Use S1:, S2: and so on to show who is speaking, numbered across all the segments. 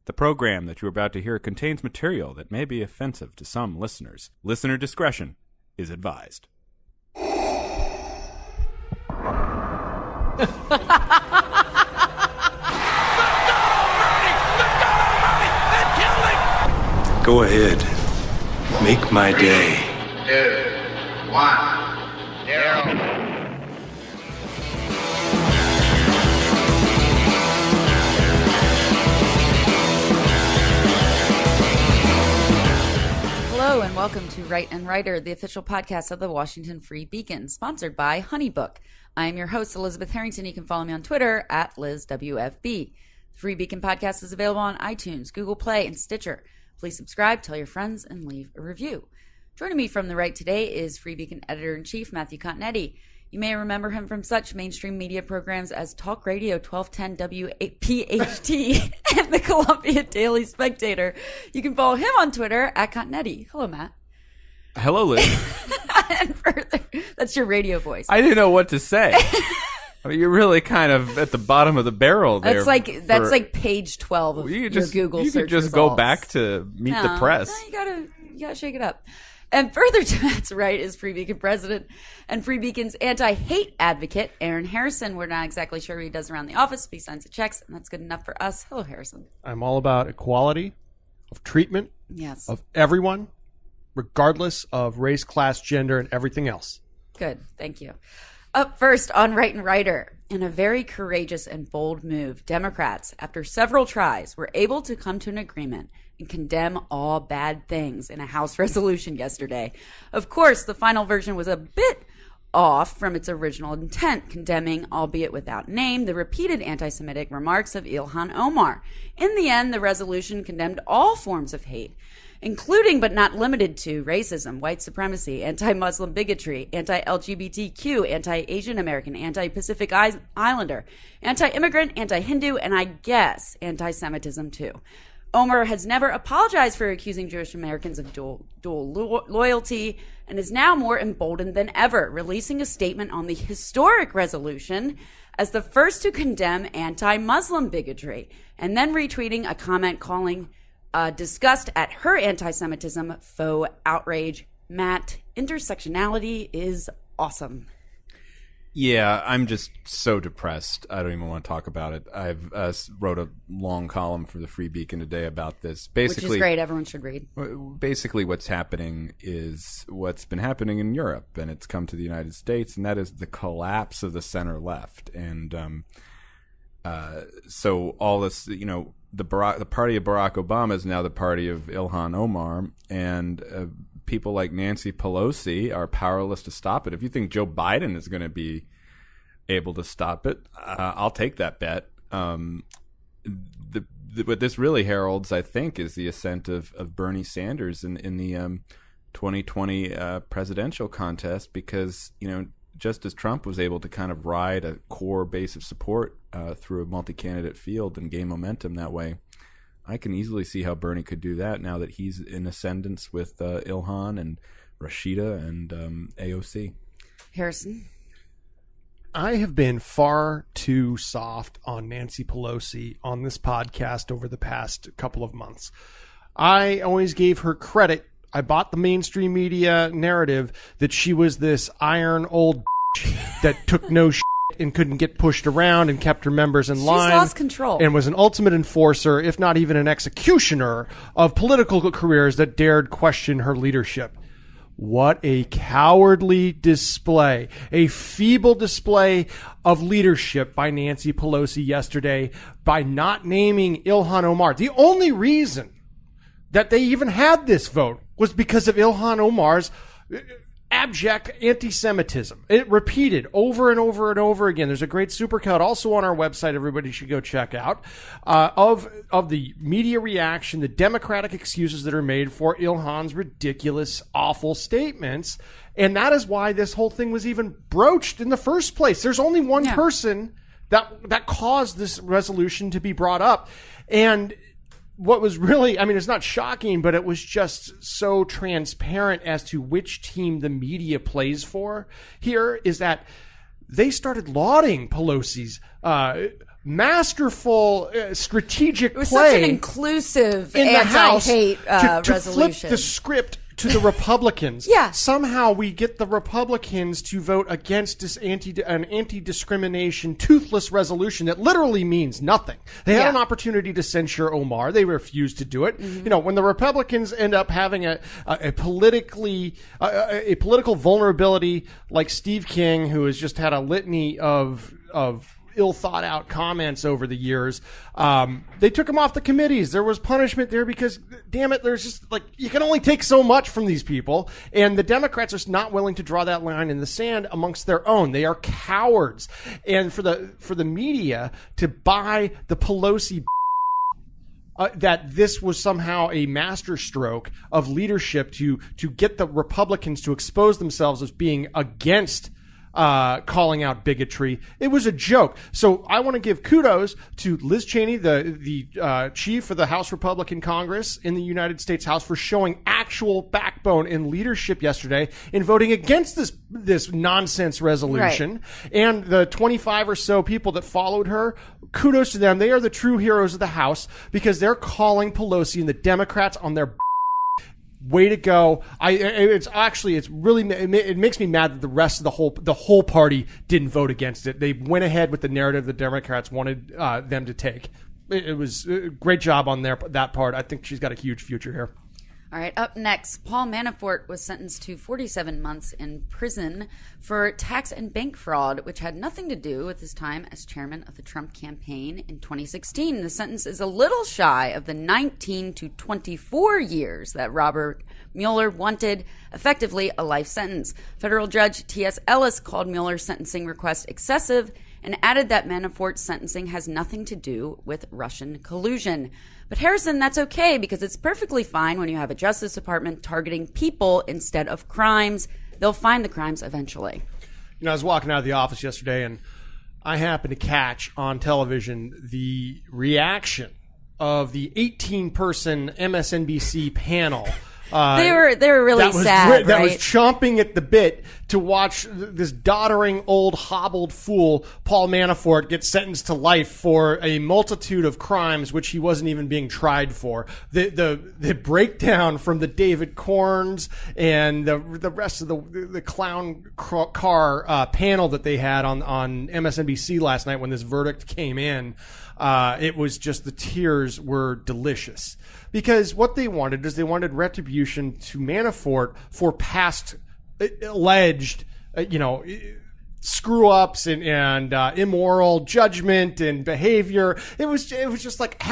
S1: The program that you're about to hear contains material that may be offensive to some listeners. Listener discretion is advised.
S2: Go ahead. Make my day.
S3: 2, 1, 0.
S4: Hello and welcome to Write and Writer, the official podcast of the Washington Free Beacon, sponsored by HoneyBook. I am your host, Elizabeth Harrington. You can follow me on Twitter at LizWFB. The Free Beacon podcast is available on iTunes, Google Play, and Stitcher. Please subscribe, tell your friends, and leave a review. Joining me from the right today is Free Beacon Editor-in-Chief Matthew Continetti. You may remember him from such mainstream media programs as Talk Radio 1210 WPHT and the Columbia Daily Spectator. You can follow him on Twitter at Continetti. Hello, Matt.
S1: Hello, Liz.
S4: And further, that's your radio voice.
S1: I didn't know what to say. I mean, you're really kind of at the bottom of the barrel there.
S4: That's like page 12 of your Google search
S1: You could just
S4: results.
S1: go back to Meet the Press.
S4: No, you gotta shake it up. And further to Matt's right is Free Beacon President and Free Beacon's anti-hate advocate, Aaron Harrison. We're not exactly sure what he does around the office, but he signs the checks, and that's good enough for us. Hello, Harrison.
S5: I'm all about equality of treatment
S4: Yes.
S5: of everyone, regardless of race, class, gender, and everything else.
S4: Good. Thank you. Up first on Write and Writer, in a very courageous and bold move, Democrats, after several tries, were able to come to an agreement and condemn all bad things in a House resolution yesterday. Of course, the final version was a bit off from its original intent, condemning, albeit without name, the repeated anti-Semitic remarks of Ilhan Omar. In the end, the resolution condemned all forms of hate, including but not limited to racism, white supremacy, anti-Muslim bigotry, anti-LGBTQ, anti-Asian American, anti-Pacific Islander, anti-immigrant, anti-Hindu, and I guess anti-Semitism too. Omar has never apologized for accusing Jewish Americans of dual loyalty and is now more emboldened than ever, releasing a statement on the historic resolution as the first to condemn anti-Muslim bigotry, and then retweeting a comment calling disgust at her anti-Semitism faux outrage. Matt, intersectionality is awesome.
S1: Yeah, I'm just so depressed. I don't even want to talk about it. I've wrote a long column for the Free Beacon today about this. Basically,
S4: which is great. Everyone should read.
S1: Basically, what's happening is what's been happening in Europe, and it's come to the United States, and that is the collapse of the center left. And so all this, the party of Barack Obama is now the party of Ilhan Omar, and people like Nancy Pelosi are powerless to stop it. If you think Joe Biden is going to be able to stop it, I'll take that bet. What this really heralds, I think, is the ascent of Bernie Sanders in the 2020 presidential contest, because, just as Trump was able to kind of ride a core base of support through a multi-candidate field and gain momentum that way, I can easily see how Bernie could do that now that he's in ascendance with Ilhan and Rashida and AOC.
S4: Harrison?
S5: I have been far too soft on Nancy Pelosi on this podcast over the past couple of months. I always gave her credit. I bought the mainstream media narrative that she was this iron old that took no shit and couldn't get pushed around and kept her members in line.
S4: She's lost control.
S5: And was an ultimate enforcer, if not even an executioner, of political careers that dared question her leadership. What a cowardly display, a feeble display of leadership by Nancy Pelosi yesterday by not naming Ilhan Omar. The only reason that they even had this vote was because of Ilhan Omar's abject anti-Semitism. It repeated over and over and over again. There's a great supercut also on our website everybody should go check out of the media reaction, the Democratic excuses that are made for Ilhan's ridiculous, awful statements. And that is why this whole thing was even broached in the first place. There's only one person that caused this resolution to be brought up. And what was really, it's not shocking, but it was just so transparent as to which team the media plays for here, is that they started lauding Pelosi's masterful strategic
S4: It was
S5: play
S4: such an inclusive
S5: in the House
S4: anti-hate
S5: to
S4: resolution.
S5: flip the script to the Republicans.
S4: Yeah.
S5: Somehow we get the Republicans to vote against an anti-discrimination toothless resolution that literally means nothing. They had an opportunity to censure Omar. They refused to do it.
S4: Mm-hmm.
S5: You know, when the Republicans end up having a political vulnerability like Steve King, who has just had a litany of ill thought out comments over the years. They took him off the committees. There was punishment there because, damn it, there's just like, you can only take so much from these people. And the Democrats are just not willing to draw that line in the sand amongst their own. They are cowards. And for the media to buy the Pelosi that this was somehow a masterstroke of leadership to get the Republicans to expose themselves as being against calling out bigotry. It was a joke. So I want to give kudos to Liz Cheney, the chief of the House Republican Congress in the United States House, for showing actual backbone and leadership yesterday in voting against this nonsense resolution. Right. And the 25 or so people that followed her, kudos to them. They are the true heroes of the House because they're calling Pelosi and the Democrats on their way to go. It makes me mad that the rest of the whole party didn't vote against it. They went ahead with the narrative the Democrats wanted them to take. It was a great job on that part. I think she's got a huge future here.
S4: All right, up next, Paul Manafort was sentenced to 47 months in prison for tax and bank fraud, which had nothing to do with his time as chairman of the Trump campaign in 2016. The sentence is a little shy of the 19 to 24 years that Robert Mueller wanted, effectively a life sentence. Federal Judge T.S. Ellis called Mueller's sentencing request excessive and added that Manafort's sentencing has nothing to do with Russian collusion. But Harrison, that's okay because it's perfectly fine when you have a Justice Department targeting people instead of crimes. They'll find the crimes eventually.
S5: You know, I was walking out of the office yesterday and I happened to catch on television the reaction of the 18-person MSNBC panel.
S4: They were really sad.
S5: That was chomping at the bit to watch this doddering old hobbled fool Paul Manafort get sentenced to life for a multitude of crimes which he wasn't even being tried for. The breakdown from the David Corns and the rest of the clown car panel that they had on MSNBC last night when this verdict came in. It was just, the tears were delicious. Because what they wanted is they wanted retribution to Manafort for past alleged, screw ups and immoral judgment and behavior. It was just like,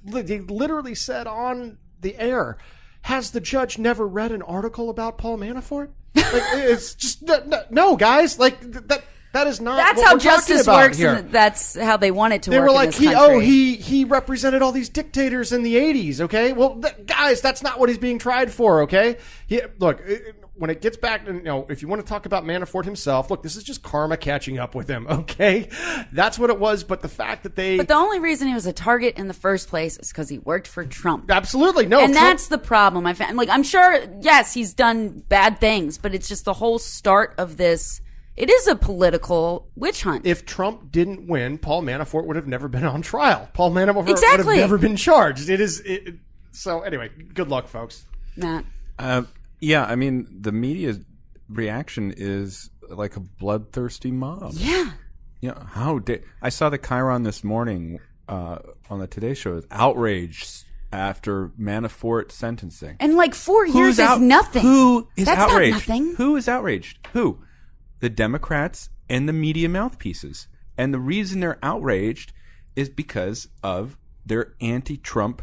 S5: they literally said on the air, has the judge never read an article about Paul Manafort? Like, it's just no, guys. Like that. That is not.
S4: That's
S5: what
S4: how
S5: we're
S4: justice
S5: talking about
S4: works,
S5: here.
S4: and that's how they want it to
S5: they
S4: work.
S5: They were like,
S4: in this country.
S5: he represented all these dictators in the 80s. Okay, well, guys, that's not what he's being tried for. Okay, look, when it gets back, if you want to talk about Manafort himself, look, this is just karma catching up with him. Okay, that's what it was. But the fact that but
S4: the only reason he was a target in the first place is because he worked for Trump.
S5: Absolutely, no,
S4: and that's the problem. I found. Like, I'm sure, yes, he's done bad things, but it's just the whole start of this. It is a political witch hunt.
S5: If Trump didn't win, Paul Manafort would have never been on trial. Paul Manafort would have never been charged. So anyway, good luck, folks.
S4: Matt.
S1: Yeah, I mean, the media's reaction is like a bloodthirsty mob.
S4: Yeah.
S1: I saw the Chiron this morning on the Today Show, outraged after Manafort sentencing.
S4: And like 4 years is nothing.
S1: Who is
S4: That's
S1: outraged?
S4: Not nothing.
S1: Who is outraged? Who? The Democrats and the media mouthpieces. And the reason they're outraged is because of their anti-Trump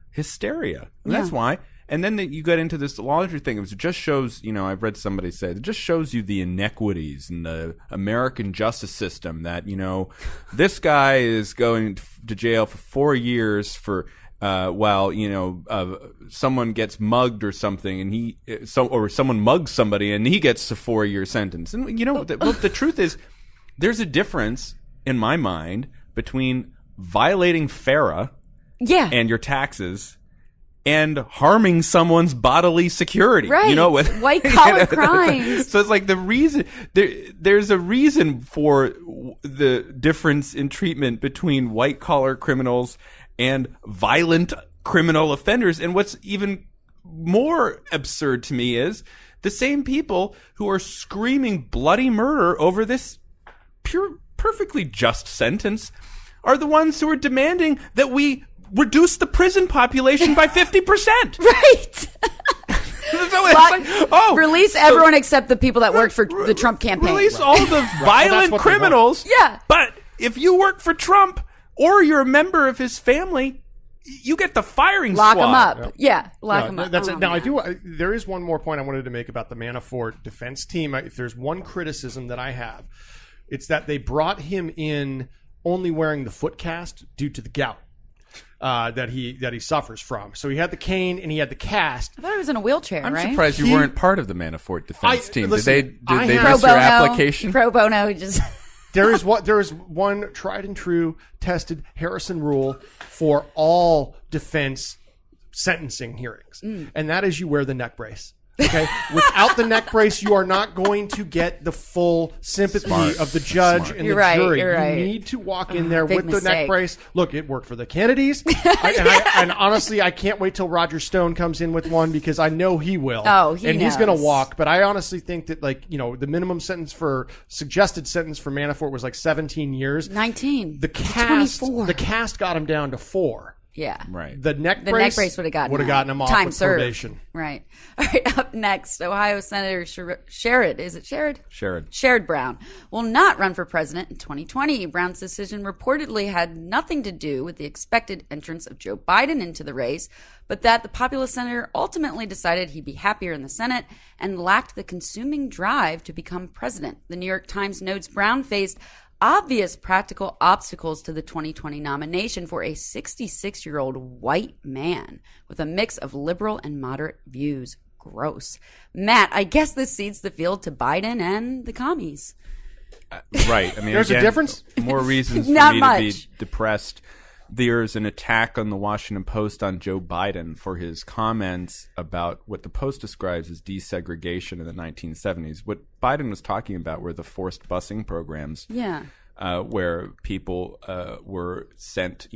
S1: hysteria. And that's why. And then you got into this laundry thing. It just shows, I've read somebody say, it just shows you the inequities in the American justice system that, this guy is going to jail for 4 years for while someone gets mugged or something, and or someone mugs somebody and he gets a 4-year sentence. And the truth is, there's a difference in my mind between violating FARA and your taxes and harming someone's bodily security.
S4: Right.
S1: You know, with
S4: white collar crimes.
S1: So it's like the reason there's a reason for the difference in treatment between white collar criminals and violent criminal offenders. And what's even more absurd to me is the same people who are screaming bloody murder over this perfectly just sentence are the ones who are demanding that we reduce the prison population by 50%.
S4: Right.
S1: So it's like,
S4: release everyone except the people that worked for the Trump campaign.
S1: Release all the violent criminals.
S4: Yeah.
S1: But if you work for Trump or you're a member of his family, you get the firing
S4: Lock
S1: squad.
S4: them up. Yeah, lock them up.
S5: That's it. Now, there is one more point I wanted to make about the Manafort defense team. If there's one criticism that I have, it's that they brought him in only wearing the foot cast due to the gout that he suffers from. So he had the cane and he had the cast.
S4: I thought he was in a wheelchair,
S1: I'm
S4: right?
S1: surprised you weren't part of the Manafort defense team. Did they
S4: Pro
S1: miss your
S4: bono,
S1: application?
S4: Pro bono, just...
S5: There is one tried and true tested Harrison rule for all defense sentencing hearings, and that is you wear the neck brace. Okay, without the neck brace, you are not going to get the full sympathy of the judge and the jury.
S4: You're right.
S5: You need to walk in there with the
S4: mistake.
S5: neck brace. Look, it worked for the Kennedys, and honestly, I can't wait till Roger Stone comes in with one because I know he will.
S4: Oh,
S5: he's going to walk. But I honestly think that, like, you know, the minimum suggested sentence for Manafort was like 17 years.
S4: 19.
S5: The cast
S4: 24.
S5: The cast got him down to 4.
S4: Yeah.
S1: Right.
S5: The neck brace
S4: would have gotten
S5: him off
S4: time
S5: with
S4: served.
S5: probation.
S4: Right. All right. Up next, Ohio Senator Sherrod. Is it Sherrod? Sherrod Brown will not run for president in 2020. Brown's decision reportedly had nothing to do with the expected entrance of Joe Biden into the race, but that the populist senator ultimately decided he'd be happier in the Senate and lacked the consuming drive to become president. The New York Times notes Brown faced obvious practical obstacles to the 2020 nomination for a 66-year-old white man with a mix of liberal and moderate views. Gross. Matt, I guess this cede the field to Biden and the commies.
S1: Right. I mean,
S5: there's a difference.
S1: More reasons for
S4: Not
S1: me
S4: much.
S1: to be depressed. There's an attack on the Washington Post on Joe Biden for his comments about what the Post describes as desegregation in the 1970s. What Biden was talking about were the forced busing programs.
S4: Yeah.
S1: Where people were sent,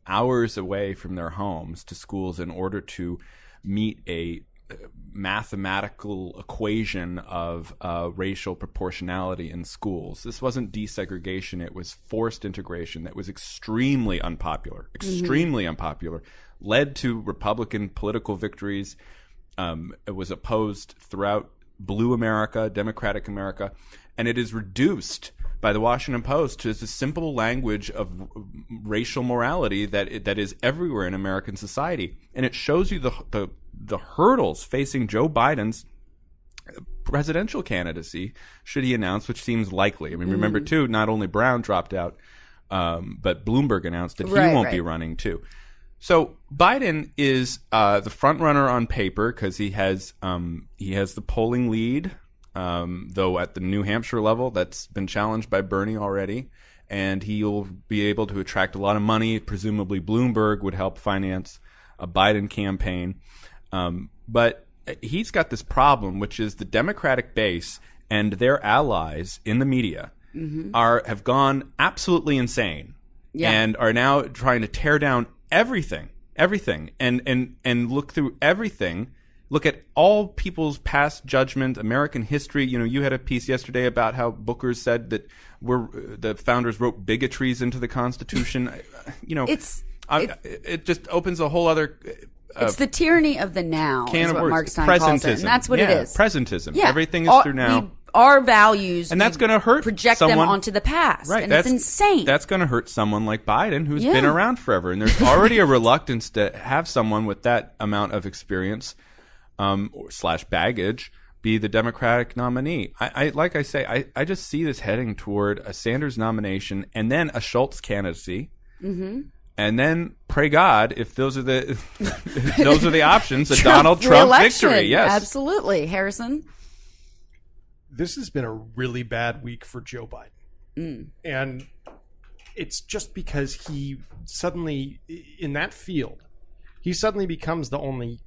S1: hours away from their homes to schools in order to meet a mathematical equation of racial proportionality in schools. This wasn't desegregation. It was forced integration that was extremely unpopular, led to Republican political victories. It was opposed throughout blue America, Democratic America, and it is reduced by the Washington Post to the simple language of racial morality that is everywhere in American society. And it shows you the hurdles facing Joe Biden's presidential candidacy should he announce, which seems likely. I mean, remember, too, not only Brown dropped out, but Bloomberg announced that he won't be running, too. So Biden is the front runner on paper because he has the polling lead, though at the New Hampshire level, that's been challenged by Bernie already, and he'll be able to attract a lot of money. Presumably Bloomberg would help finance a Biden campaign. But he's got this problem, which is the Democratic base and their allies in the media have gone absolutely insane and are now trying to tear down everything, and look through everything. Look at all people's past judgment, American history. You had a piece yesterday about how Booker said that the founders wrote bigotries into the Constitution. It just opens a whole other.
S4: It's the tyranny of the now, is what Mark Stein calls it, and that's what it is.
S1: Presentism.
S4: Yeah.
S1: Everything is through now.
S4: Our values,
S1: and that's going to hurt.
S4: Project
S1: someone,
S4: them onto the past,
S1: right?
S4: And it's insane.
S1: That's going to hurt someone like Biden, who's been around forever, and there's already a reluctance to have someone with that amount of experience / baggage be the Democratic nominee. Like I say, I just see this heading toward a Sanders nomination and then a Schultz candidacy. And then pray God if those are the options, a Donald Trump victory. Yes,
S4: absolutely, Harrison.
S5: This has been a really bad week for Joe Biden, and it's just because he suddenly, in that field, he suddenly becomes the only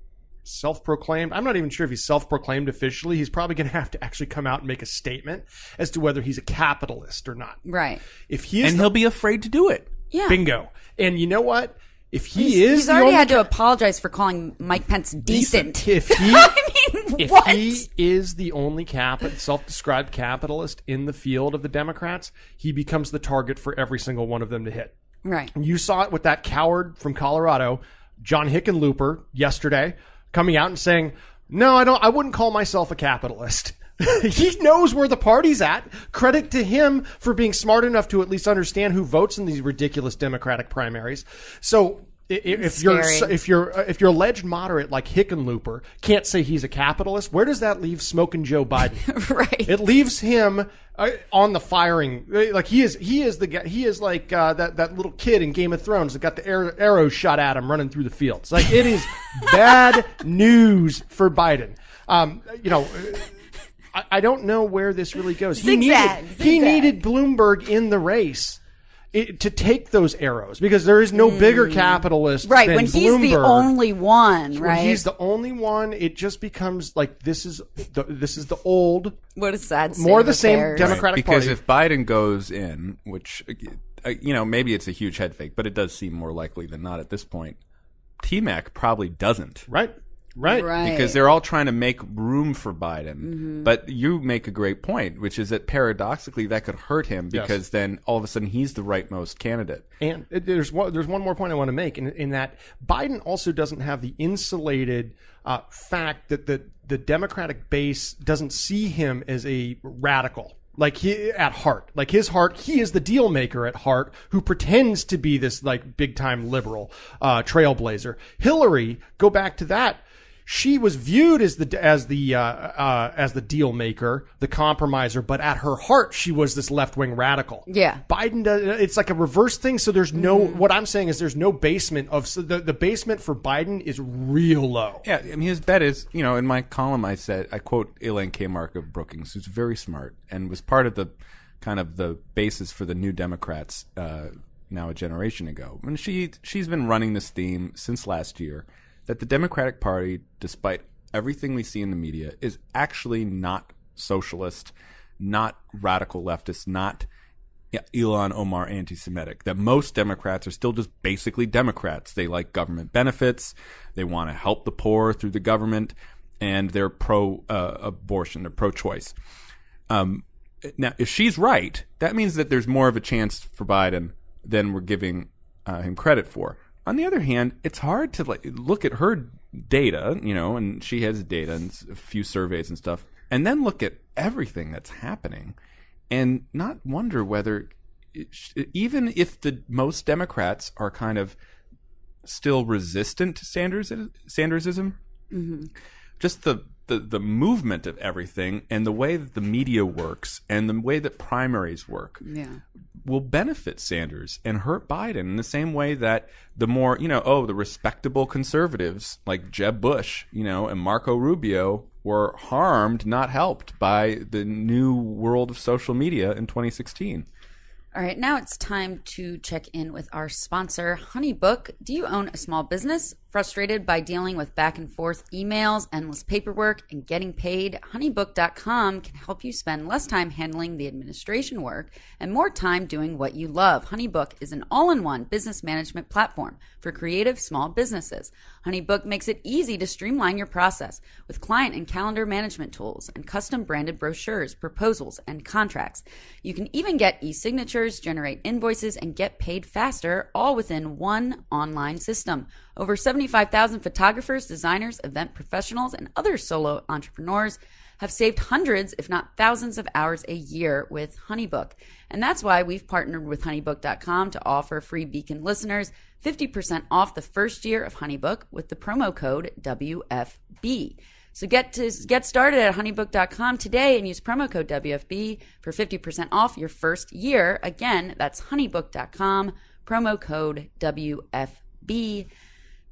S5: self-proclaimed, I'm not even sure if he's self-proclaimed officially. He's probably going to have to actually come out and make a statement as to whether he's a capitalist or not.
S4: Right.
S5: If he is,
S1: and he'll be afraid to do it.
S4: Yeah.
S5: Bingo. And you know what? If
S4: he's already had to apologize for calling Mike Pence decent.
S5: If he, if
S4: what?
S5: he is the only self-described capitalist in the field of the Democrats, he becomes the target for every single one of them to hit.
S4: Right.
S5: You saw it with that coward from Colorado, John Hickenlooper, yesterday, coming out and saying, "No, I wouldn't call myself a capitalist." He knows where the party's at. Credit to him for being smart enough to at least understand who votes in these ridiculous Democratic primaries. So if you're alleged moderate like Hickenlooper can't say he's a capitalist, where does that leave smoking Joe Biden?
S4: Right.
S5: It leaves him on the firing. Like he is the guy. He is like that little kid in Game of Thrones that got the arrows shot at him running through the fields. Like it is bad news for Biden. I don't know where this really goes. He needed Bloomberg in the race to take those arrows because there is no bigger capitalist
S4: right,
S5: than
S4: when
S5: Bloomberg.
S4: he's the only one, right?
S5: When he's the only one, it just becomes like this is the old,
S4: what a sad state
S5: more
S4: of
S5: the same
S4: affairs.
S5: Democratic
S1: Because
S5: Party.
S1: if Biden goes in, which maybe it's a huge head fake, but it does seem more likely than not at this point. T-Mac probably doesn't.
S5: Right.
S1: Because they're all trying to make room for Biden. Mm-hmm. But you make a great point, which is that paradoxically that could hurt him because then all of a sudden he's the rightmost candidate. And
S5: there's one more point I want to make in that Biden also doesn't have the insulated fact that the Democratic base doesn't see him as a radical. Like he at heart, he is the deal maker at heart who pretends to be this like big time liberal trailblazer. Hillary, go back to that. She was viewed as the deal maker, the compromiser, but at her heart, she was this left wing radical.
S4: Yeah.
S5: Biden does, it's like a reverse thing. So there's no, what I'm saying is there's no basement the basement for Biden is real low.
S1: Yeah. I mean, his bet is, in my column, I quote Elaine K. Mark of Brookings, who's very smart and was part of the kind of the basis for the New Democrats, now a generation ago. And she's been running this theme since last year, that the Democratic Party, despite everything we see in the media, is actually not socialist, not radical leftist, not Ilhan Omar anti-Semitic. That most Democrats are still just basically Democrats. They like government benefits. They want to help the poor through the government. And they're pro-abortion. They're pro-choice. Now, if she's right, that means that there's more of a chance for Biden than we're giving him credit for. On the other hand, it's hard to look at her data, and she has data and a few surveys and stuff, and then look at everything that's happening and not wonder whether, even if most Democrats are kind of still resistant to Sandersism, mm-hmm. just the movement of everything and the way that the media works and the way that primaries work will benefit Sanders and hurt Biden in the same way that the more, the respectable conservatives like Jeb Bush, and Marco Rubio were harmed, not helped by the new world of social media in 2016.
S4: All right, now it's time to check in with our sponsor, HoneyBook. Do you own a small business? Frustrated by dealing with back and forth emails, endless paperwork, and getting paid? HoneyBook.com can help you spend less time handling the administration work and more time doing what you love. HoneyBook is an all-in-one business management platform for creative small businesses. HoneyBook makes it easy to streamline your process with client and calendar management tools and custom branded brochures, proposals, and contracts. You can even get e-signatures, generate invoices, and get paid faster, all within one online system. Over 75,000 photographers, designers, event professionals, and other solo entrepreneurs have saved hundreds, if not thousands of hours a year with HoneyBook. And that's why we've partnered with HoneyBook.com to offer Free Beacon listeners 50% off the first year of HoneyBook with the promo code WFB. So get started at honeybook.com today and use promo code WFB for 50% off your first year. Again, that's honeybook.com, promo code WFB.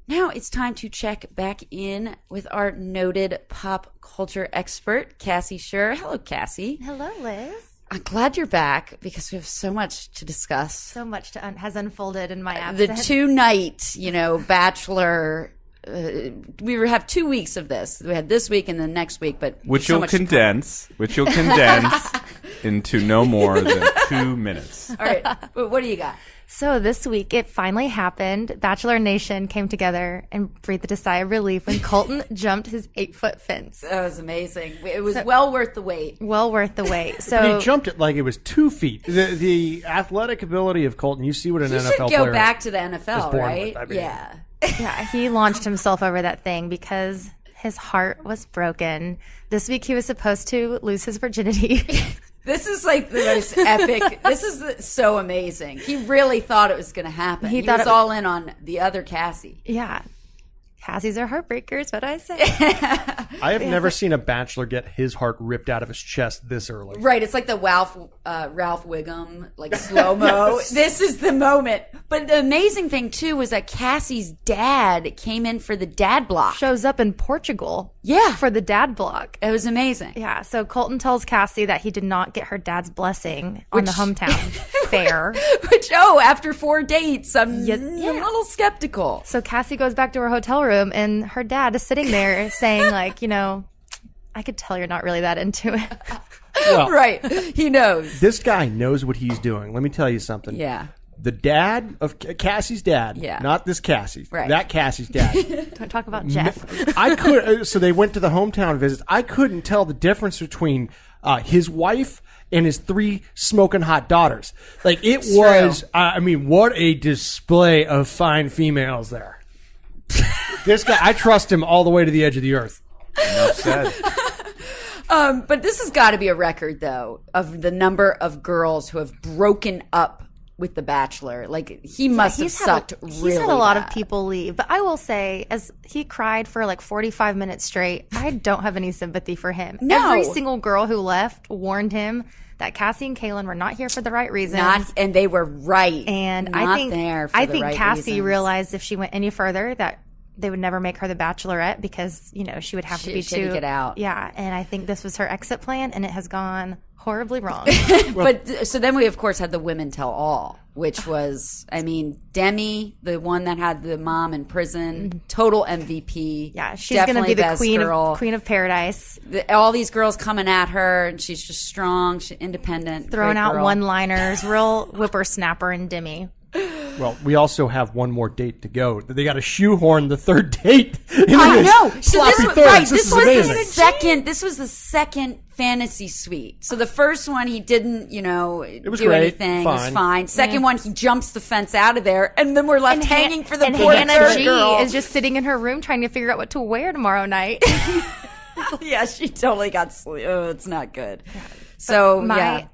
S4: Now it's time to check back in with our noted pop culture expert, Cassie Schur. Hello, Cassie.
S6: Hello, Liz.
S4: I'm glad you're back because we have so much to discuss.
S6: So much has unfolded in my
S4: The
S6: absence.
S4: two-night, Bachelor we have 2 weeks of this. We had this week and the next week, but
S1: Which
S4: so
S1: you'll
S4: much to come.
S1: condense into no more than 2 minutes.
S4: All right, but what do you got?
S6: So this week, it finally happened. Bachelor Nation came together and breathed a sigh of relief when Colton jumped his 8-foot fence.
S4: That was amazing. It was well worth the wait.
S6: Well worth the wait.
S5: But
S6: So
S5: he jumped it like it was 2 feet. The athletic ability of Colton, you see what an
S4: He
S5: NFL
S4: should
S5: player
S4: go back to the
S5: was
S4: NFL,
S5: born
S4: right?
S5: with, I mean.
S4: Yeah.
S6: yeah, he launched himself over that thing because his heart was broken. This week, he was supposed to lose his virginity.
S4: This is like the most epic. This is so amazing. He really thought it was going to happen. He
S6: thought
S4: was
S6: it was-
S4: all in on the other Cassie.
S6: Yeah. Cassies are heartbreakers, what I say.
S5: I have never seen a bachelor get his heart ripped out of his chest this early.
S4: Right, it's like the Ralph Wiggum, like slow mo. This is the moment. But the amazing thing too was that Cassie's dad came in for the dad block.
S6: Shows up in Portugal.
S4: Yeah.
S6: For the dad block.
S4: It was amazing.
S6: Yeah, so Colton tells Cassie that he did not get her dad's blessing on the hometown fair.
S4: Which after 4 dates, I'm a
S6: Yeah.
S4: little skeptical.
S6: So Cassie goes back to her hotel room, and her dad is sitting there saying, like, I could tell you're not really that into it.
S5: Well,
S4: Right, he knows.
S5: this guy knows what he's doing. Let me tell you something.
S4: Yeah.
S5: The dad of Cassie's dad,
S4: Yeah.
S5: not this Cassie,
S4: Right.
S5: that Cassie's dad.
S6: Don't talk about Jeff.
S5: I could. So they went to the hometown visits. I couldn't tell the difference between his wife and his 3 smoking hot daughters. Like it was. I mean, what a display of fine females there. This guy, I trust him all the way to the edge of the earth.
S1: Enough said.
S4: But this has got to be a record, though, of the number of girls who have broken up with The Bachelor. Like, he must have sucked really
S6: He's had a lot of
S4: bad.
S6: people leave. But I will say, as he cried for like 45 minutes straight, I don't have any sympathy for him.
S4: No.
S6: Every single girl who left warned him that Cassie and Kaylin were not here for the right reasons.
S4: And they were right.
S6: And
S4: Not
S6: I think
S4: there for
S6: I
S4: the
S6: think
S4: right
S6: Cassie
S4: reasons.
S6: realized if she went any further that they would never make her the Bachelorette because she would have to be
S4: She had to
S6: too
S4: get out.
S6: Yeah, and I think this was her exit plan, and it has gone horribly wrong.
S4: But so then we, of course, had the Women Tell All, which was, I mean, Demi, the one that had the mom in prison, total MVP.
S6: Yeah, she's going to
S4: Definitely
S6: be the
S4: best
S6: queen
S4: girl.
S6: of paradise,
S4: All these girls coming at her, and she's just strong, she's independent,
S6: throwing
S4: great
S6: out
S4: girl.
S6: one-liners, real whippersnapper and Demi.
S5: Well, we also have one more date to go. They got to shoehorn the third date.
S4: I know. So this was, right. This
S5: is
S4: was
S5: amazing.
S4: the second. This was the second fantasy suite. So the first one he didn't,
S5: was
S4: do
S5: great.
S4: anything. It was
S5: Fine.
S4: fine. Second one he jumps the fence out of there, and then we're left hanging for the
S6: and
S4: poor
S6: Hannah
S4: third
S6: G
S4: girl.
S6: is just sitting in her room trying to figure out what to wear tomorrow night.
S4: Yeah, she totally got sleep. Oh, it's not good. So
S6: my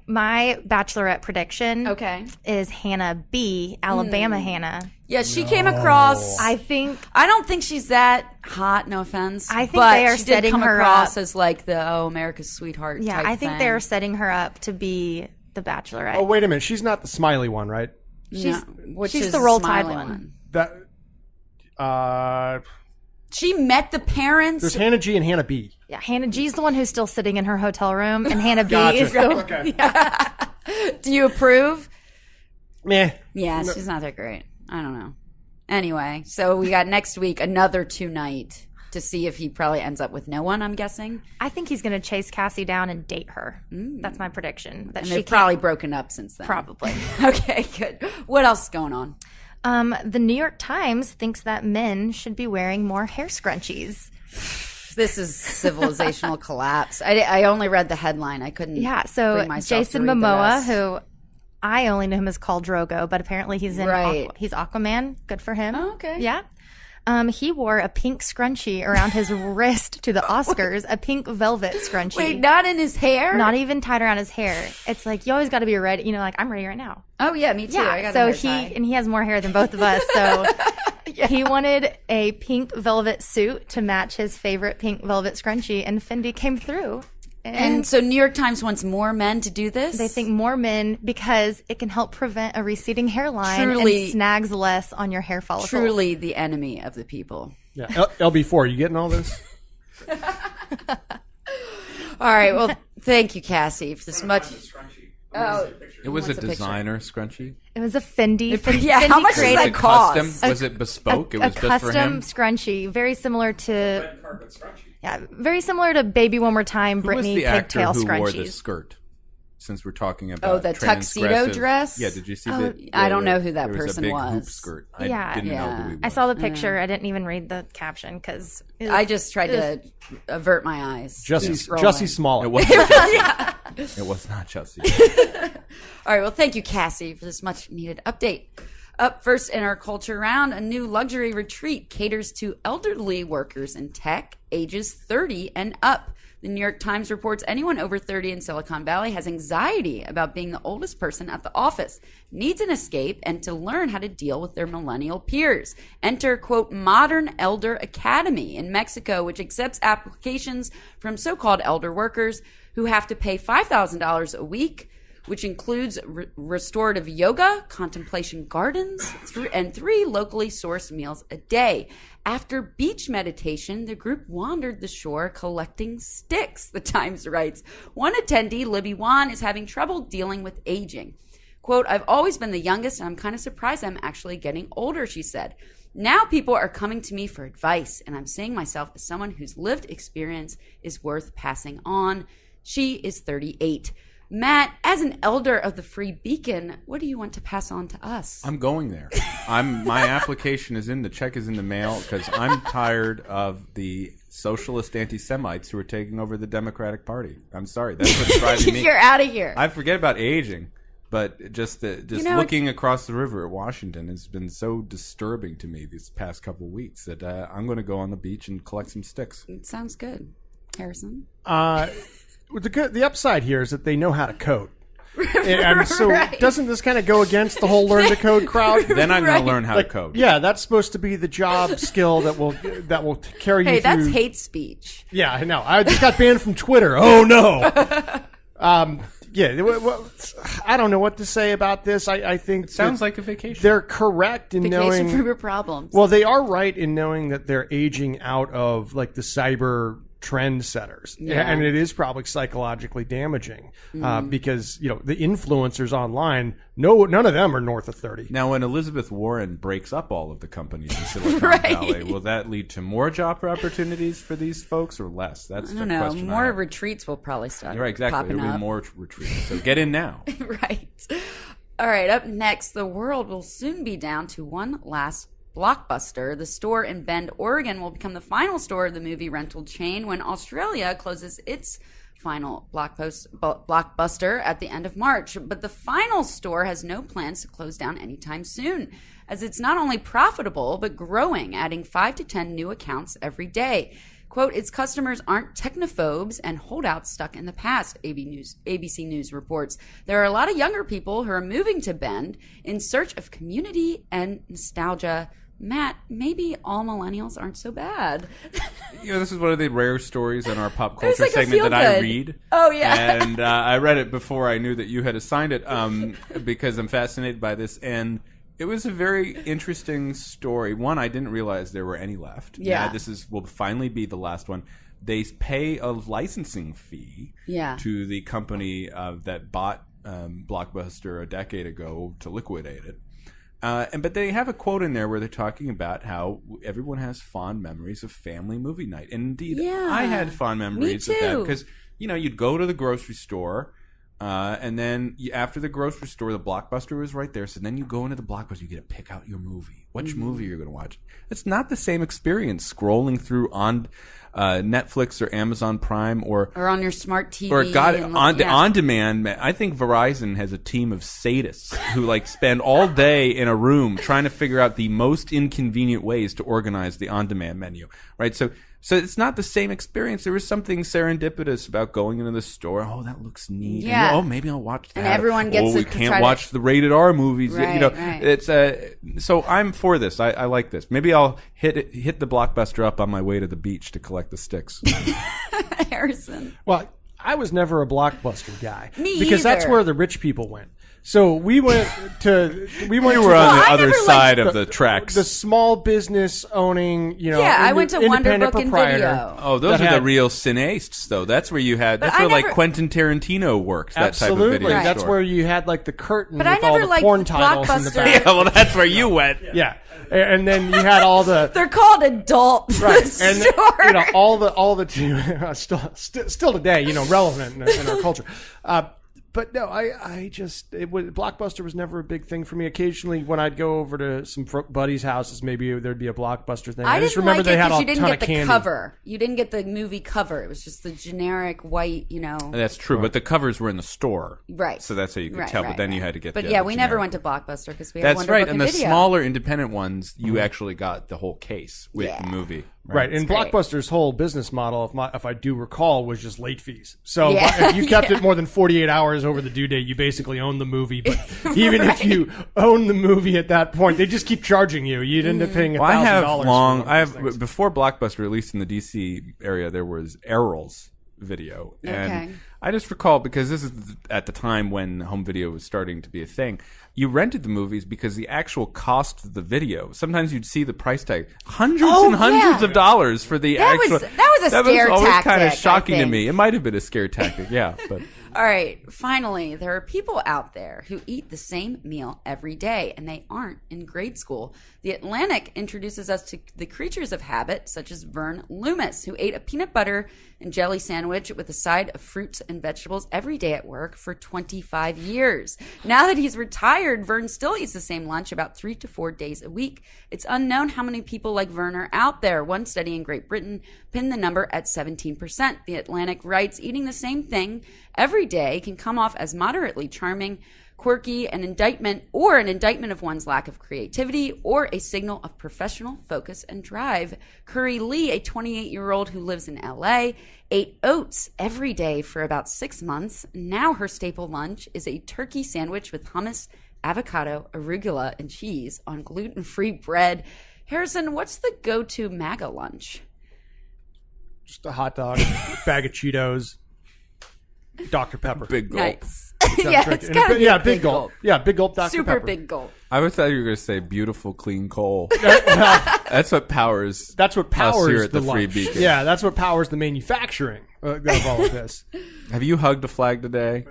S6: Bachelorette prediction
S4: Okay.
S6: is Hannah B, Alabama Hannah.
S4: yeah, she came across.
S6: I think
S4: I don't think she's that hot. No offense.
S6: I think
S4: but
S6: they are
S4: she did
S6: setting
S4: come
S6: her
S4: across
S6: up.
S4: as like the America's sweetheart.
S6: yeah,
S4: type
S6: I think
S4: thing.
S6: they're setting her up to be the Bachelorette.
S5: Oh, wait a minute. She's not the smiley one, right?
S6: she's
S4: Which
S6: she's
S4: is
S6: the Roll Tide
S4: smiley
S6: one.
S5: That
S4: She met the parents.
S5: there's Hannah G and Hannah B.
S6: Yeah, Hannah G's the one who's still sitting in her hotel room, and Hannah B
S5: Gotcha.
S6: is the
S5: Okay.
S4: Do you approve?
S5: Meh.
S4: Yeah, she's not that great. I don't know. Anyway, so we got next week another 2-night to see if he probably ends up with no one, I'm guessing.
S6: I think he's going to chase Cassie down and date her. That's my prediction. That
S4: And
S6: she
S4: they've
S6: can't-
S4: probably broken up since then.
S6: probably.
S4: Okay, good. What else is going on?
S6: The New York Times thinks that men should be wearing more hair scrunchies.
S4: This is civilizational collapse. I only read the headline. I couldn't.
S6: Yeah, so
S4: bring myself
S6: Jason
S4: to read the
S6: Momoa,
S4: rest.
S6: who I only knew him as Khal Drogo, but apparently he's in
S4: Right.
S6: he's Aquaman. Good for him.
S4: Oh, okay.
S6: Yeah. He wore a pink scrunchie around his wrist to the Oscars, a pink velvet scrunchie.
S4: Wait, not in his hair?
S6: Not even tied around his hair. It's like you always got to be ready. Like I'm ready right now.
S4: Oh yeah, me too. I
S6: Yeah.
S4: got
S6: So
S4: a hair tie.
S6: he has more hair than both of us. So he wanted a pink velvet suit to match his favorite pink velvet scrunchie, and Fendi came through.
S4: And so New York Times wants more men to do this?
S6: They think more men because it can help prevent a receding hairline
S4: Truly-
S6: and snags less on your hair follicles.
S4: Truly the enemy of the people.
S5: Yeah. LB4, you getting all this?
S4: All right. Well, thank you, Cassie, for this much. Oh,
S1: It was a
S4: what's the picture?
S1: designer scrunchie.
S6: It was a Fendi.
S4: Yeah,
S6: Fendi
S4: how much does
S6: created
S4: that cost?
S1: Custom? Was it bespoke? It
S6: a
S1: was just for him.
S6: custom scrunchie, very similar to very similar to Baby One More Time,
S1: Who was
S6: Britney
S1: the actor
S6: pigtail
S1: who wore the
S6: scrunchies.
S1: skirt? Since we're talking about
S4: Oh, the tuxedo
S1: transgressive-
S4: dress?
S1: Yeah, did you see
S4: Oh,
S1: that?
S4: I don't know who that
S1: there
S4: person
S1: was. A big hoop
S4: was.
S1: skirt. I
S6: Yeah.
S1: didn't know
S4: Yeah.
S1: who he was.
S6: I saw the picture. I didn't even read the caption because
S4: I just tried to avert my eyes.
S5: Jussie
S4: Keep scrolling.
S5: Smollett.
S1: It wasn't Chelsea. It was not Chelsea.
S4: All right, well, thank you, Cassie, for this much-needed update. Up first in our culture round, a new luxury retreat caters to elderly workers in tech, ages 30 and up. The New York Times reports anyone over 30 in Silicon Valley has anxiety about being the oldest person at the office, needs an escape, and to learn how to deal with their millennial peers. Enter, quote, Modern Elder Academy in Mexico, which accepts applications from so-called elder workers who have to pay $5,000 a week, which includes restorative yoga, contemplation gardens, and 3 locally sourced meals a day. After beach meditation, the group wandered the shore collecting sticks, the Times writes. One attendee, Libby Wan, is having trouble dealing with aging. Quote, I've always been the youngest, and I'm kind of surprised I'm actually getting older, she said. Now people are coming to me for advice, and I'm seeing myself as someone whose lived experience is worth passing on. She is 38. Matt, as an elder of the Free Beacon, what do you want to pass on to us?
S1: I'm going there. My application is in. The check is in the mail because I'm tired of the socialist anti-Semites who are taking over the Democratic Party. I'm sorry. That's what's driving me.
S4: You're out of here.
S1: I forget about aging, but just looking across the river at Washington has been so disturbing to me these past couple of weeks that I'm going to go on the beach and collect some sticks.
S4: It sounds good. Harrison?
S5: The upside here is that they know how to code. And so doesn't this kind of go against the whole learn to code crowd?
S1: Then I'm going to learn how to code.
S5: Yeah, that's supposed to be the job skill that will carry you
S4: Hey,
S5: through.
S4: that's hate speech.
S5: Yeah, I know. I just got banned from Twitter. Oh no. I don't know what to say about this. I think
S1: It sounds like a vacation.
S5: they're correct in
S4: Vacation
S5: knowing
S4: from your problems.
S5: Well, they are right in knowing that they're aging out of like the cyber trendsetters, and it is probably psychologically damaging because the influencers online, none of them are north of 30.
S1: Now, when Elizabeth Warren breaks up all of the companies in Silicon Valley, will that lead to more job opportunities for these folks or less? That's
S4: I don't
S1: the
S4: know.
S1: question.
S4: More retreats will probably start.
S1: You're right, exactly.
S4: popping
S1: There'll
S4: up.
S1: be more retreats. So get in now.
S4: Right. All right. Up next, the world will soon be down to one last Blockbuster. The store in Bend, Oregon will become the final store of the movie rental chain when Australia closes its final Blockbuster at the end of March. But the final store has no plans to close down anytime soon, as it's not only profitable, but growing, adding 5 to 10 new accounts every day. Quote, its customers aren't technophobes and holdouts stuck in the past, ABC News reports. There are a lot of younger people who are moving to Bend in search of community and nostalgia. Matt, maybe all millennials aren't so bad.
S1: This is one of the rare stories in our pop
S4: It's
S1: culture
S4: like a
S1: segment that I
S4: feel-good.
S1: read.
S4: Oh, yeah.
S1: And I read it before I knew that you had assigned it because I'm fascinated by this. And it was a very interesting story. One, I didn't realize there were any left.
S4: Yeah.
S1: Now, will finally be the last one. They pay a licensing fee to the company that bought Blockbuster a decade ago to liquidate it. But they have a quote in there where they're talking about how everyone has fond memories of family movie night. And indeed, I had fond memories of that because, you'd go to the grocery store and then after the grocery store, the Blockbuster was right there. So then you go into the Blockbuster, you get to pick out your movie. Which movie you're going to watch. It's not the same experience scrolling through on Netflix or Amazon Prime or
S4: on your smart TV.
S1: Or on demand. I think Verizon has a team of sadists who spend all day in a room trying to figure out the most inconvenient ways to organize the on demand menu. Right? So it's not the same experience. There was something serendipitous about going into the store. Oh, that looks neat.
S4: Yeah.
S1: And, maybe I'll watch that.
S4: And everyone gets
S1: we
S4: to
S1: can't
S4: try
S1: watch the rated R movies.
S4: Right, right.
S1: It's so I'm for this. I like this. Maybe I'll hit the Blockbuster up on my way to the beach to collect the sticks.
S4: Harrison.
S5: Well, I was never a Blockbuster guy.
S4: Me
S5: because that's
S4: either.
S5: where the rich people went. So we went to
S1: You were on the other side of the tracks.
S5: the small business owning,
S4: Yeah, I went to Wonder
S5: independent
S4: Book and
S5: proprietor.
S4: Video.
S1: Oh, those
S5: that
S1: are
S5: had-
S1: the real cineastes, though. That's where you had. That's
S4: I
S1: where like
S4: never-
S1: Quentin Tarantino works. That type of
S5: Absolutely,
S1: video
S5: that's
S1: store.
S5: where you had like the curtain
S4: But I
S5: with all
S4: never
S5: the
S4: liked
S5: porn titles in the
S4: Blockbuster.
S5: back.
S1: Yeah, well, that's where you went.
S5: Yeah, and then you had all the
S4: They're called adult
S5: and
S4: stores.
S5: all the still today, relevant in our culture. But no, Blockbuster was never a big thing for me. Occasionally, when I'd go over to some buddies' houses, maybe there'd be a Blockbuster thing.
S4: I
S5: just
S4: didn't
S5: remember
S4: like
S5: they
S4: it
S5: had
S4: because
S5: a
S4: you didn't
S5: ton
S4: get
S5: of
S4: the
S5: candy.
S4: cover. You didn't get the movie cover. It was just the generic white,
S1: That's true, but the covers were in the store,
S4: Right.
S1: So that's how you could
S4: Right,
S1: tell.
S4: right,
S1: But then you
S4: right.
S1: had to get.
S4: But
S1: the
S4: yeah,
S1: other
S4: we never
S1: generic.
S4: went to Blockbuster because we had
S1: That's
S4: Wonder
S1: right,
S4: Book
S1: and
S4: and
S1: the
S4: Video.
S1: smaller independent ones, you actually got the whole case with the movie.
S5: Right, and
S4: great.
S5: Blockbuster's whole business model, if I do recall, was just late fees. So
S4: Yeah.
S5: if you kept it more than 48 hours over the due date, you basically owned the movie. But even if you own the movie at that point, they just keep charging you. You'd end up paying $1,000.
S1: Well, I have long.
S5: for
S1: I
S5: those
S1: have
S5: things.
S1: before Blockbuster, at least in the DC area, there was Errol's Video, and
S4: Okay.
S1: I just recall because this is at the time when home video was starting to be a thing. You rented the movies because the actual cost of the video. Sometimes you'd see the price tag, hundreds and hundreds of dollars for the
S4: That
S1: actual.
S4: was a scare
S1: was always kind of
S4: tactic,
S1: shocking
S4: I
S1: to
S4: think.
S1: me. It might have been a scare tactic, yeah, but.
S4: All right, finally, there are people out there who eat the same meal every day, and they aren't in grade school. The Atlantic introduces us to the creatures of habit, such as Vern Loomis, who ate a peanut butter and jelly sandwich with a side of fruits and vegetables every day at work for 25 years. Now that he's retired, Vern still eats the same lunch about 3 to 4 days a week. It's unknown how many people like Vern are out there. One study in Great Britain pinned the number at 17%. The Atlantic writes, eating the same thing every day can come off as moderately charming, quirky, an indictment of one's lack of creativity, or a signal of professional focus and drive. Curry Lee, a 28-year-old who lives in LA, ate oats every day for about 6 months. Now her staple lunch is a turkey sandwich with hummus, avocado, arugula, and cheese on gluten-free bread. Harrison, what's the go-to MAGA lunch?
S5: Just a hot dog, bag of Cheetos, Dr. Pepper.
S1: Big gulp.
S4: Nice. Yeah,
S5: Trick.
S4: it's
S5: And
S4: gotta be a
S5: big gulp. Yeah, big gulp Dr.
S4: Super
S5: Pepper.
S4: big gulp.
S1: I always thought you were going to say beautiful, clean coal. That's what powers.
S5: That's what powers
S1: here at the Free
S5: lunch.
S1: Beacon.
S5: Yeah, that's what powers the manufacturing of all of this.
S1: Have you hugged a flag today?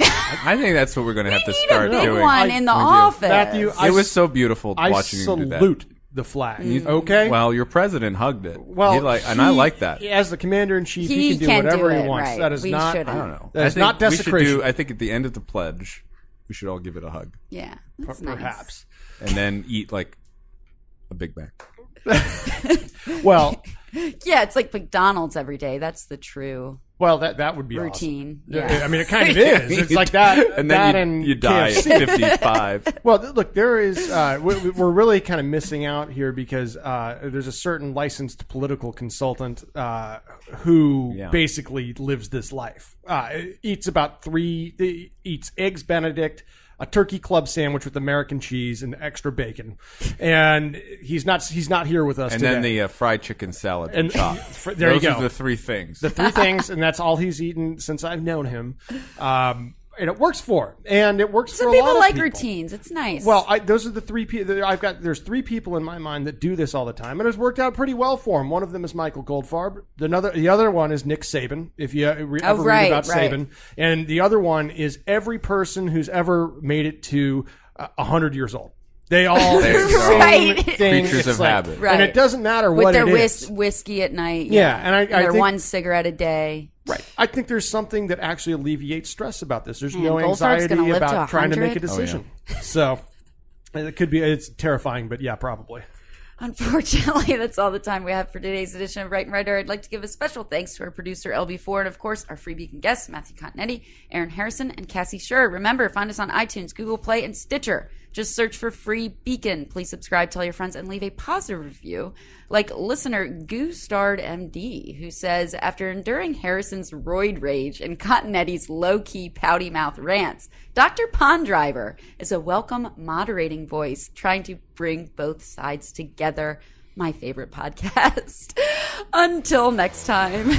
S1: I think that's what we're going to have to
S4: Need a
S1: start
S4: big
S1: doing.
S4: one in the
S1: We do.
S4: office.
S5: Matthew,
S1: It was so beautiful
S5: I
S1: watching you do that.
S5: salute the flag. Okay?
S1: Well, your president hugged it.
S5: Well,
S1: I like that.
S5: As the commander in chief,
S4: He
S5: he can do
S4: can
S5: whatever
S4: do
S5: he
S4: it,
S5: wants.
S4: right.
S5: That is
S4: We
S5: not.
S4: shouldn't.
S1: I don't know.
S5: That is
S1: I think
S5: not
S1: we should
S5: desecration.
S1: I think at the end of the pledge, we should all give it a hug
S4: Yeah, that's nice.
S5: Perhaps.
S1: and then eat like a Big Mac.
S5: Well,
S4: Yeah, it's like McDonald's every day. That's the true
S5: that would be
S4: routine.
S5: Awesome.
S4: Yeah.
S5: I mean, it kind of is. It's like that,
S1: and
S5: that
S1: then
S5: and
S1: you die at
S5: KFC.
S1: 55.
S5: Well, look, there is. We're really kind of missing out here because there's a certain licensed political consultant who basically lives this life. Eats eats eggs Benedict, a turkey club sandwich with American cheese and extra bacon, and he's not here with us
S1: And
S5: today.
S1: then the fried chicken salad
S5: And-
S1: chop.
S5: there you
S1: Those
S5: go.
S1: are the three things.
S5: the three things, and that's all he's eaten since I've known him. And it works for him, and it works
S4: Some
S5: for a lot
S4: people
S5: of
S4: like
S5: people.
S4: routines. It's nice.
S5: Well, those are the three people there's three people in my mind that do this all the time, and it's worked out pretty well for him. One of them is Michael Goldfarb. The other one is Nick Saban. If you ever read about Saban, and the other one is every person who's ever made it to 100 years old. They all
S1: They're
S5: it's the
S1: all
S5: same
S4: Right.
S5: thing.
S1: creatures
S5: It's
S1: of
S5: like-
S1: habit.
S4: Right.
S5: and it doesn't matter
S4: with
S5: what
S4: their
S5: it is.
S4: whiskey at night.
S5: Yeah, and I
S4: their
S5: think-
S4: one cigarette a day.
S5: Right. I think there's something that actually alleviates stress about this. There's
S4: Man,
S5: no
S4: Goldfarb's
S5: anxiety
S4: gonna live to
S5: about trying to make a
S4: 100?
S5: decision. So it could be. It's terrifying, but yeah, probably.
S4: Unfortunately, that's all the time we have for today's edition of Right and Writer. I'd like to give a special thanks to our producer, LB4, and of course, our Free Beacon guests, Matthew Continetti, Aaron Harrison, and Cassie Schur. Remember, find us on iTunes, Google Play, and Stitcher. Just search for Free Beacon. Please subscribe, tell your friends, and leave a positive review. Like listener Goostard MD, who says, after enduring Harrison's roid rage and Continetti's low-key pouty mouth rants, Dr. Pondriver is a welcome moderating voice trying to bring both sides together. My favorite podcast. Until next time.